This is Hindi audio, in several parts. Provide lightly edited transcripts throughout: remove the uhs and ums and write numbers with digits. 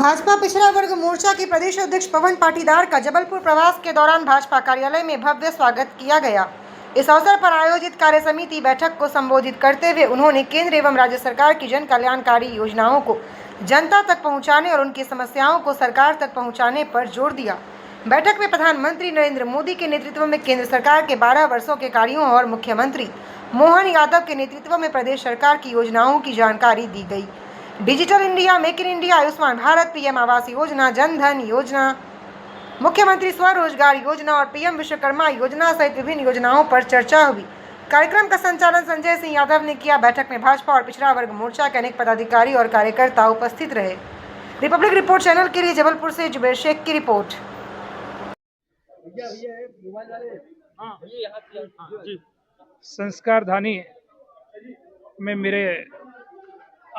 भाजपा पिछड़ा वर्ग मोर्चा के प्रदेश अध्यक्ष पवन पाटीदार का जबलपुर प्रवास के दौरान भाजपा कार्यालय में भव्य स्वागत किया गया। इस अवसर पर आयोजित कार्य समिति बैठक को संबोधित करते हुए उन्होंने केंद्र एवं राज्य सरकार की जन कल्याणकारी योजनाओं को जनता तक पहुंचाने और उनकी समस्याओं को सरकार तक पहुंचाने पर जोर दिया। बैठक में प्रधानमंत्री नरेंद्र मोदी के नेतृत्व में केंद्र सरकार के 12 वर्षों के कार्यों और मुख्यमंत्री मोहन यादव के नेतृत्व में प्रदेश सरकार की योजनाओं की जानकारी दी गई। Digital India, make in India, Ayushman Bharat, PM Awas Yojana, Jan Dhan योजना, मुख्यमंत्री स्वरोजगार योजना और पीएम विश्वकर्मा योजना सहित विभिन्न योजनाओं पर चर्चा हुई। कार्यक्रम का संचालन संजय सिंह यादव ने किया। बैठक में भाजपा और पिछड़ा वर्ग मोर्चा के अनेक पदाधिकारी और कार्यकर्ता उपस्थित रहे। रिपब्लिक रिपोर्ट चैनल के लिए जबलपुर से जुबेर शेख की रिपोर्ट। संस्कारधानी में मेरे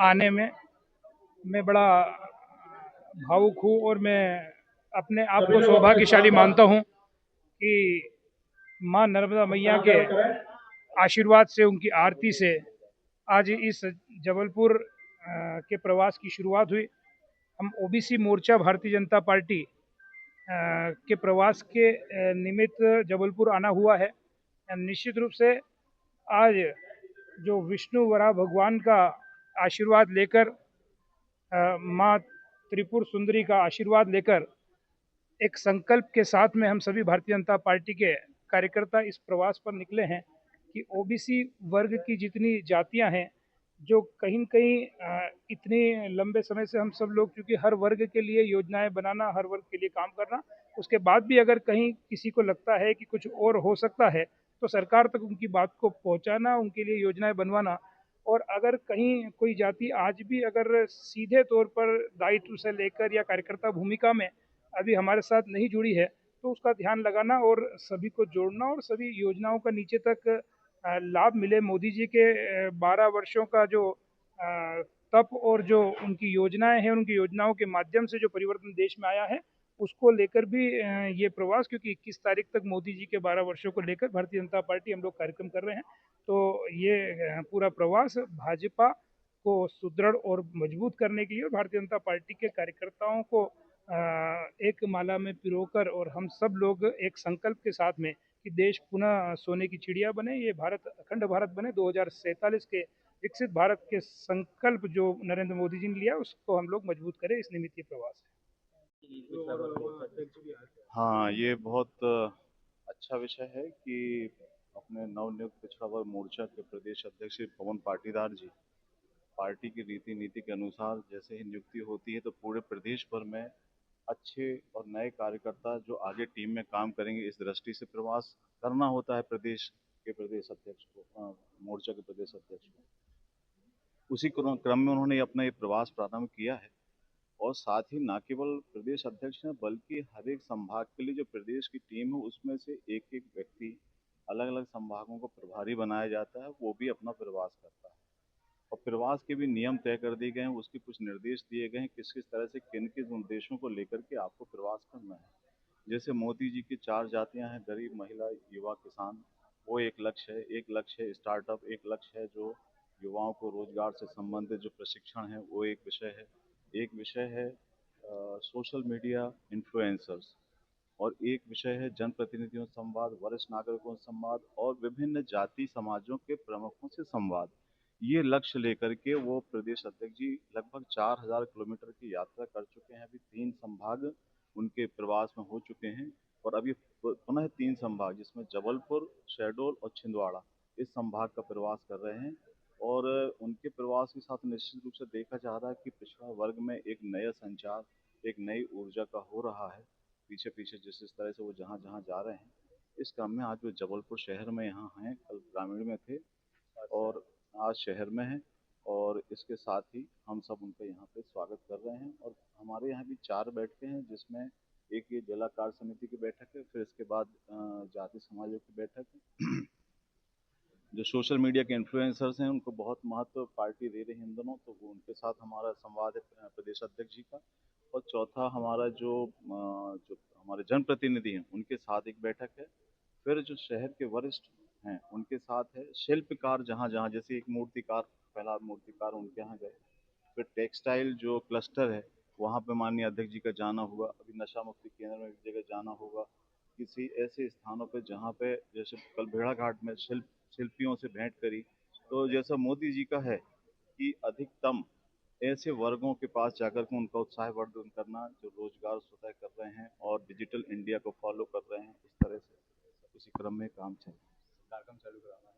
आने में मैं बड़ा भावुक हूँ और मैं अपने आप को सौभाग्यशाली मानता हूँ कि माँ नर्मदा मैया के आशीर्वाद से, उनकी आरती से आज इस जबलपुर के प्रवास की शुरुआत हुई। हम ओबीसी मोर्चा भारतीय जनता पार्टी के प्रवास के निमित्त जबलपुर आना हुआ है। निश्चित रूप से आज जो विष्णु वराह भगवान का आशीर्वाद लेकर, माँ त्रिपुर सुंदरी का आशीर्वाद लेकर एक संकल्प के साथ में हम सभी भारतीय जनता पार्टी के कार्यकर्ता इस प्रवास पर निकले हैं कि ओबीसी वर्ग की जितनी जातियां हैं, जो कहीं न कहीं इतने लंबे समय से हम सब लोग, क्योंकि हर वर्ग के लिए योजनाएं बनाना, हर वर्ग के लिए काम करना, उसके बाद भी अगर कहीं किसी को लगता है कि कुछ और हो सकता है तो सरकार तक उनकी बात को पहुंचाना, उनके लिए योजनाएं बनवाना। और अगर कहीं कोई जाति आज भी अगर सीधे तौर पर दायित्व से लेकर या कार्यकर्ता भूमिका में अभी हमारे साथ नहीं जुड़ी है तो उसका ध्यान लगाना और सभी को जोड़ना और सभी योजनाओं का नीचे तक लाभ मिले। मोदी जी के 12 वर्षों का जो तप और जो उनकी योजनाएं हैं, उनकी योजनाओं के माध्यम से जो परिवर्तन देश में आया है, उसको लेकर भी ये प्रवास, क्योंकि 21 तारीख तक मोदी जी के 12 वर्षों को लेकर भारतीय जनता पार्टी हम लोग कार्यक्रम कर रहे हैं। तो ये पूरा प्रवास भाजपा को सुदृढ़ और मजबूत करने के लिए और भारतीय जनता पार्टी के कार्यकर्ताओं को एक माला में पिरोकर और हम सब लोग एक संकल्प के साथ में कि देश पुनः सोने की चिड़िया बने, ये भारत अखंड भारत बने, 2047 के विकसित भारत के संकल्प जो नरेंद्र मोदी जी ने लिया उसको हम लोग मजबूत करें, इस निमित्त ये प्रवास है। हाँ, ये बहुत अच्छा विषय है कि अपने नवनियुक्त पिछड़ा वर्ग मोर्चा के प्रदेश अध्यक्ष श्री पवन पाटीदार जी, पार्टी की रीति नीति के अनुसार जैसे ही नियुक्ति होती है तो पूरे प्रदेश भर में अच्छे और नए कार्यकर्ता जो आगे टीम में काम करेंगे, इस दृष्टि से प्रवास करना होता है प्रदेश के प्रदेश अध्यक्ष को, मोर्चा के प्रदेश अध्यक्ष को। उसी क्रम में उन्होंने अपना ये प्रवास प्रारंभ किया है और साथ ही न केवल प्रदेश अध्यक्ष ने बल्कि हर एक संभाग के लिए जो प्रदेश की टीम है उसमें से एक एक व्यक्ति अलग अलग संभागों को प्रभारी बनाया जाता है, वो भी अपना प्रवास करता है और प्रवास के भी नियम तय कर दिए गए हैं, उसके कुछ निर्देश दिए गए हैं किस किस तरह से किन किन उद्देश्यों को लेकर के आपको प्रवास करना है। जैसे मोदी जी की 4 जातियां हैं, गरीब, महिला, युवा, किसान, वो एक लक्ष्य है। एक लक्ष्य है स्टार्टअप, एक लक्ष्य है जो युवाओं को रोजगार से संबंधित जो प्रशिक्षण है वो एक विषय है। एक विषय है सोशल मीडिया इन्फ्लुएंसर्स और एक विषय है जनप्रतिनिधियों से संवाद, वरिष्ठ नागरिकों से संवाद और विभिन्न जाति समाजों के प्रमुखों से संवाद। ये लक्ष्य लेकर के वो प्रदेश अध्यक्ष जी लगभग 4000 किलोमीटर की यात्रा कर चुके हैं। अभी 3 संभाग उनके प्रवास में हो चुके हैं और अभी पुनः 3 संभाग जिसमें जबलपुर, शहडोल और छिंदवाड़ा, इस संभाग का प्रवास कर रहे हैं। और उनके प्रवास के साथ निश्चित रूप से देखा जा रहा है कि पिछड़ा वर्ग में एक नया संचार, एक नई ऊर्जा का हो रहा है। पीछे पीछे जिस तरह से वो जहाँ जहाँ जा रहे हैं, इस क्रम में आज वो जबलपुर शहर में यहाँ हैं, कल ग्रामीण में थे और आज शहर में हैं और इसके साथ ही हम सब उनका यहाँ पे स्वागत कर रहे हैं। और हमारे यहाँ भी 4 बैठकें हैं जिसमें एक ये जिला कार्य समिति की बैठक है, फिर इसके बाद जाति समाजों की बैठक है। जो सोशल मीडिया के इन्फ्लुएंसर्स हैं उनको बहुत महत्व पार्टी दे रही है इन दोनों, तो वो उनके साथ हमारा संवाद है प्रदेश अध्यक्ष जी का। और चौथा हमारा जो हमारे जनप्रतिनिधि हैं उनके साथ एक बैठक है। फिर जो शहर के वरिष्ठ हैं उनके साथ है। शिल्पकार जहाँ जहाँ, जैसे एक मूर्तिकार, पहला मूर्तिकार उनके यहाँ गए। फिर टेक्सटाइल जो क्लस्टर है वहाँ पे माननीय अध्यक्ष जी का जाना हुआ, अभी नशा मुक्ति केंद्र में एक जगह जाना होगा, किसी ऐसे स्थानों पे जहाँ पे जैसे कल भेड़ाघाट में शिल्पियों से भेंट करी। तो जैसा मोदी जी का है कि अधिकतम ऐसे वर्गों के पास जाकर के उनका उत्साहवर्धन करना जो रोजगार स्वतः कर रहे हैं और डिजिटल इंडिया को फॉलो कर रहे हैं, इस तरह से उसी क्रम में काम चल रहा है।